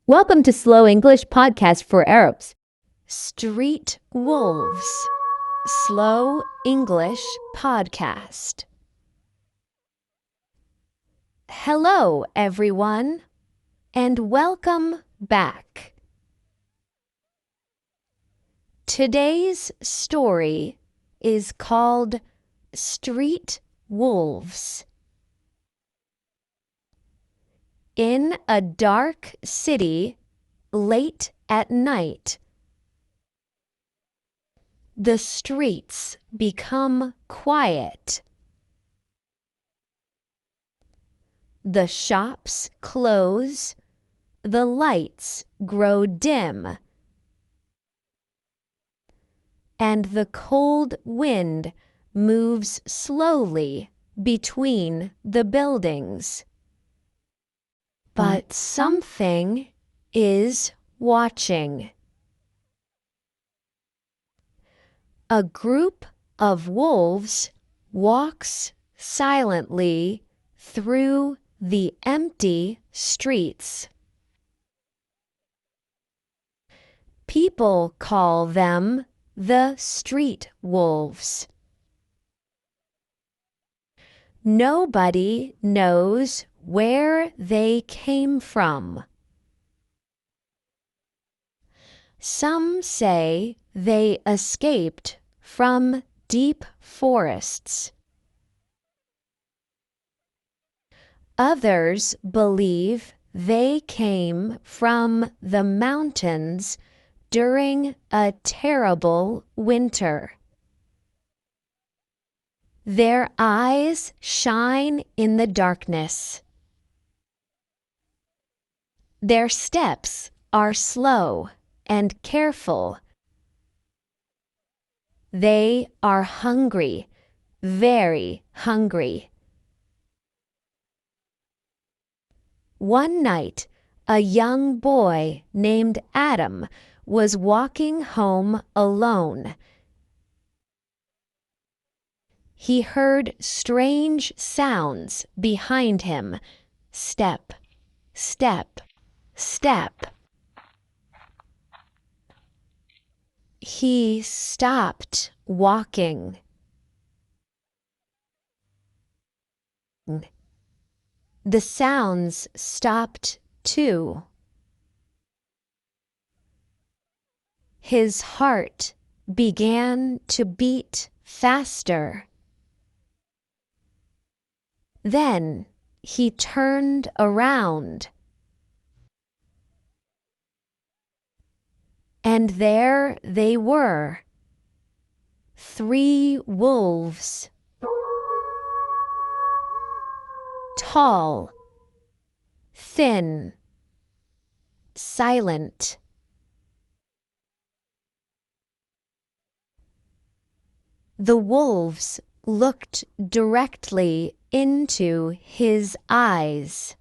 Welcome to Slow English Podcast for Arabs. Street Wolves. Slow English Podcast. Hello, everyone, and welcome back. Today's story is called Street Wolves. In a dark city, late at night, the streets become quiet. The shops close, the lights grow dim, and the cold wind moves slowly between the buildings. But something is watching. A group of wolves walks silently through the empty streets. People call them the street wolves. Nobody knows where they came from. Some say they escaped from deep forests. Others believe they came from the mountains during a terrible winter. Their eyes shine in the darkness. Their steps are slow and careful. They are hungry, very hungry. One night, a young boy named Adam was walking home alone. He heard strange sounds behind him. Step, step, step. He stopped walking. The sounds stopped too. His heart began to beat faster. Then he turned around. And there they were, 3 wolves. Tall, thin, silent. The wolves looked directly into his eyes.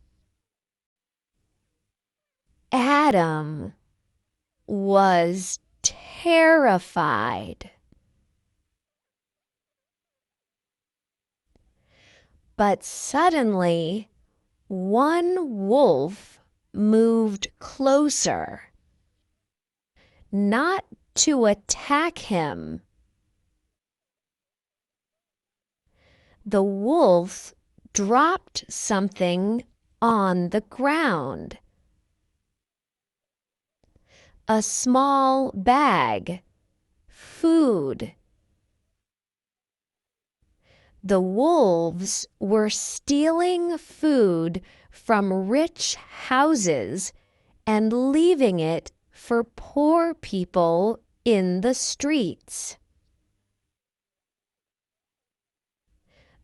Adam was terrified. But suddenly, one wolf moved closer, not to attack him. The wolf dropped something on the ground. A small bag, food. The wolves were stealing food from rich houses and leaving it for poor people in the streets.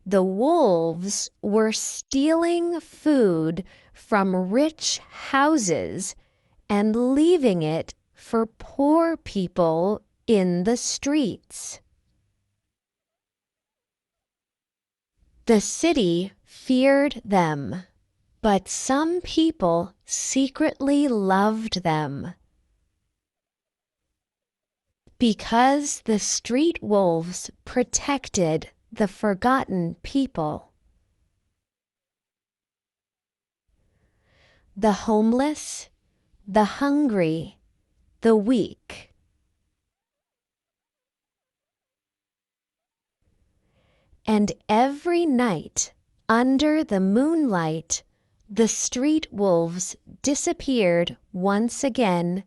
The wolves were stealing food from rich houses and leaving it for poor people in the streets. The city feared them, but some people secretly loved them. Because the street wolves protected the forgotten people. The homeless, the hungry, the weak. And every night, under the moonlight, the street wolves disappeared once again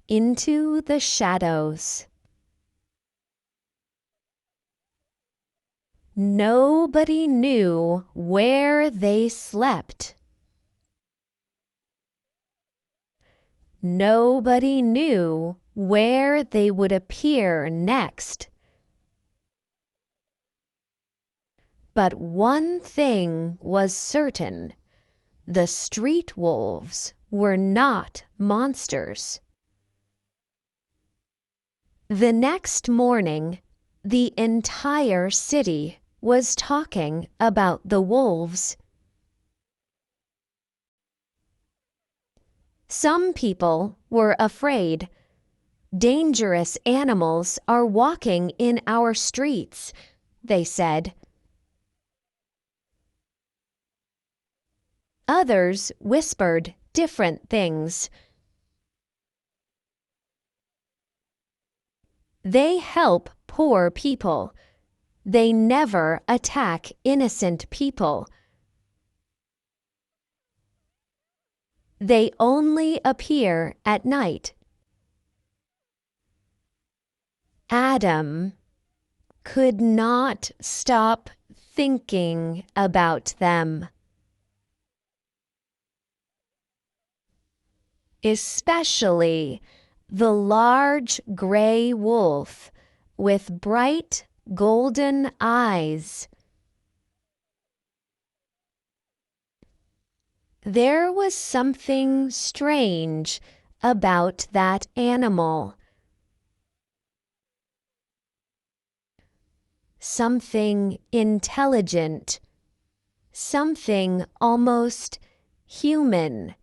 into the shadows. Nobody knew where they slept. Nobody knew where they would appear next. But one thing was certain: the street wolves were not monsters. The next morning, the entire city was talking about the wolves. Some people were afraid. Dangerous animals are walking in our streets, they said. Others whispered different things. They help poor people. They never attack innocent people. They only appear at night. Adam could not stop thinking about them. Especially the large gray wolf with bright golden eyes. There was something strange about that animal. Something intelligent, something almost human.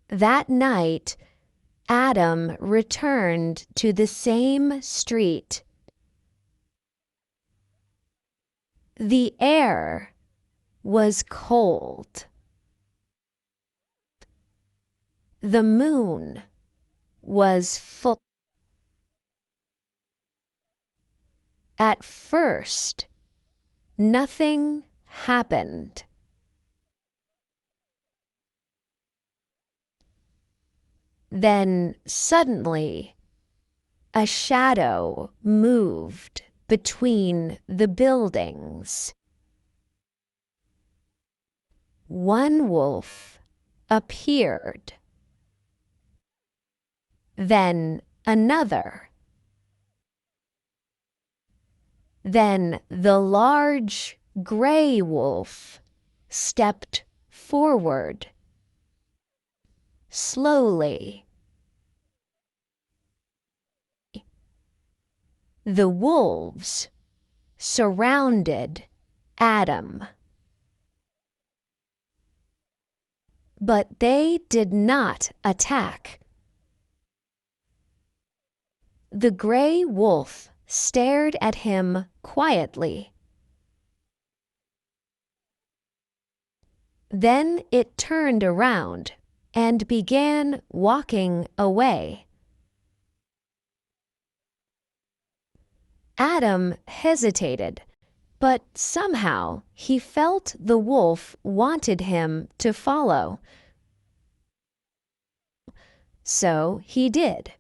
That night, Adam returned to the same street. The air was cold. The moon was full. At first, nothing happened. Then suddenly, a shadow moved between the buildings. One wolf appeared. Then another. Then the large gray wolf stepped forward. Slowly. The wolves surrounded Adam. But they did not attack. The gray wolf stared at him quietly. Then it turned around and began walking away. Adam hesitated, but somehow he felt the wolf wanted him to follow. So he did.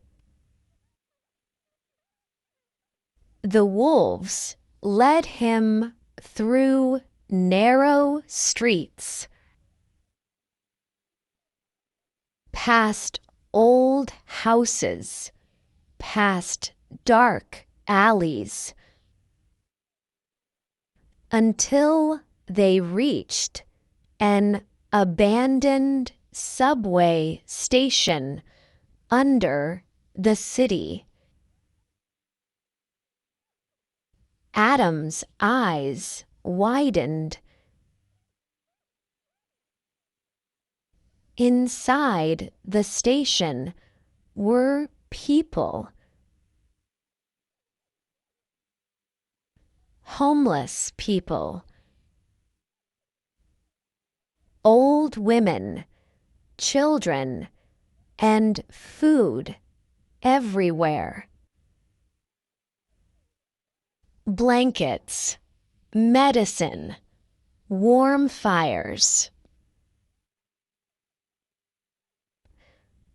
The wolves led him through narrow streets, past old houses, past dark alleys, until they reached an abandoned subway station under the city. Adam's eyes widened. Inside the station were people. Homeless people. old women, children, and food everywhere. Blankets, medicine, warm fires.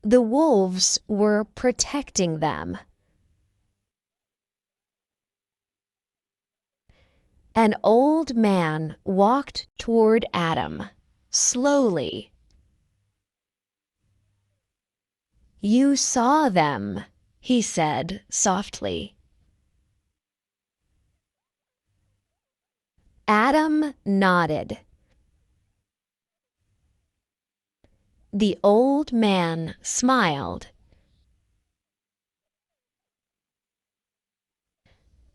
The wolves were protecting them. An old man walked toward Adam, slowly. "You saw them," he said softly. Adam nodded. The old man smiled.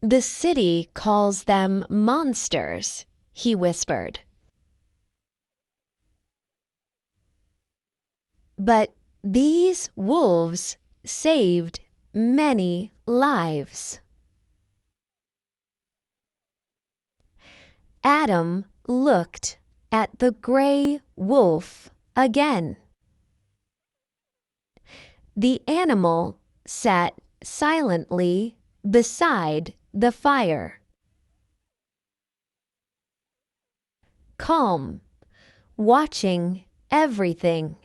"The city calls them monsters," he whispered. "But these wolves saved many lives." Adam looked at the gray wolf again. The animal sat silently beside the fire, calm, watching everything.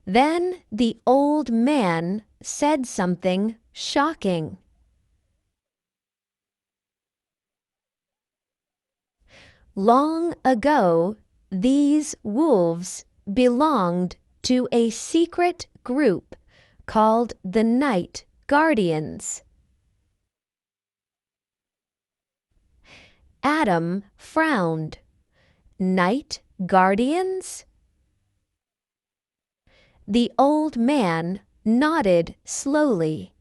Then the old man said something shocking. Long ago, these wolves belonged to a secret group called the Night Guardians. Adam frowned. Night Guardians? The old man nodded slowly.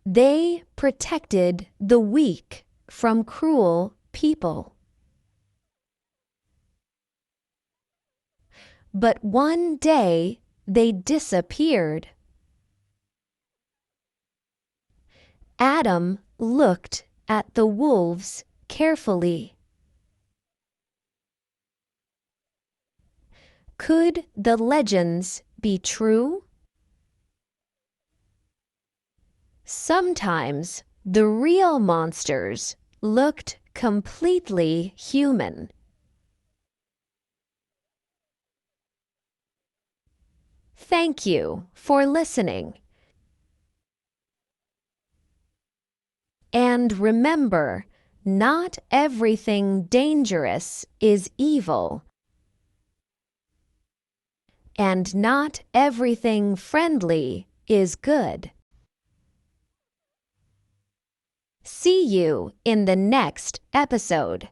They protected the weak from cruel people. But one day they disappeared. Adam looked at the wolves carefully. Could the legends be true? Sometimes the real monsters looked completely human. Thank you for listening. And remember, not everything dangerous is evil, and not everything friendly is good. See you in the next episode.